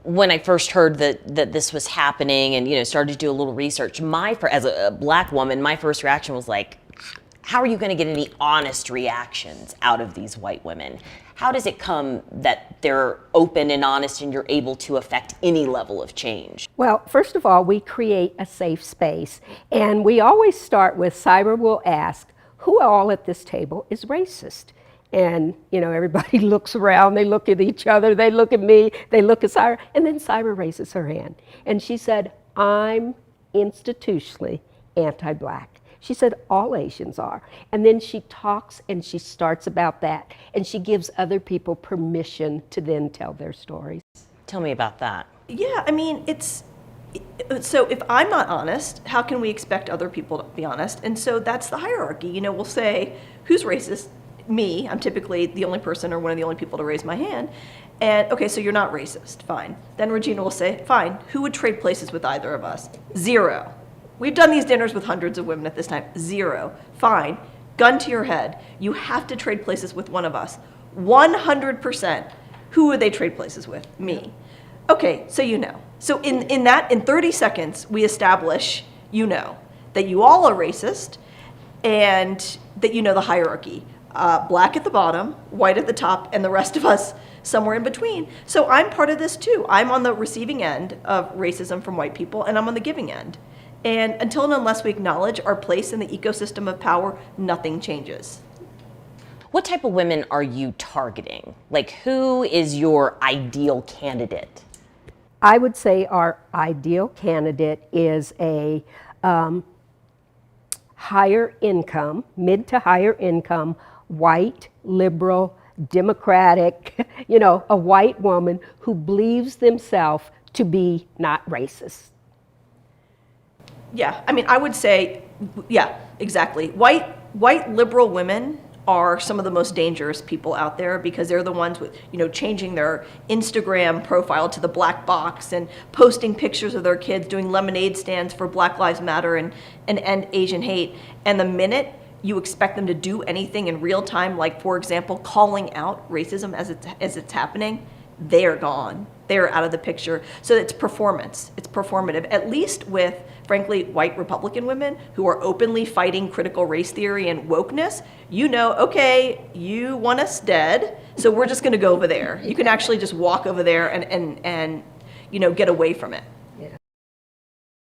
When I first heard that this was happening and, started to do a little research, as a black woman, my first reaction was like, how are you going to get any honest reactions out of these white women? How does it come that they're open and honest and you're able to affect any level of change? Well, first of all, we create a safe space. And we always start with, Cyber will ask, who all at this table is racist? And, everybody looks around, they look at each other, they look at me, they look at Cyber, and then Cyber raises her hand. And she said, I'm institutionally anti-black. She said, all Asians are. And then she talks and she starts about that. And she gives other people permission to then tell their stories. Tell me about that. Yeah, I mean, so if I'm not honest, how can we expect other people to be honest? And so that's the hierarchy. We'll say, who's racist? Me. I'm typically the only person or one of the only people to raise my hand. And okay, so you're not racist. Fine. Then Regina will say, fine, who would trade places with either of us? 0. We've done these dinners with hundreds of women at this time. 0. Fine. Gun to your head. You have to trade places with one of us. 100%. Who would they trade places with? Me. Okay, so So in 30 seconds, we establish, that you all are racist and that the hierarchy. Black at the bottom, white at the top, and the rest of us somewhere in between. So I'm part of this too. I'm on the receiving end of racism from white people, and I'm on the giving end. And until and unless we acknowledge our place in the ecosystem of power, nothing changes. What type of women are you targeting? Like, who is your ideal candidate? I would say our ideal candidate is a higher income, mid to higher income, white, liberal, democratic, a white woman who believes themselves to be not racist. Yeah, I mean, I would say, yeah, exactly. White liberal women are some of the most dangerous people out there because they're the ones with, changing their Instagram profile to the black box and posting pictures of their kids doing lemonade stands for Black Lives Matter and end Asian hate. And the minute you expect them to do anything in real time, like, for example, calling out racism as it's happening, they are gone. They are out of the picture. So it's performance. It's performative, at least with, frankly, white Republican women who are openly fighting critical race theory and wokeness. Okay, you want us dead, so we're just going to go over there. You can actually just walk over there and get away from it.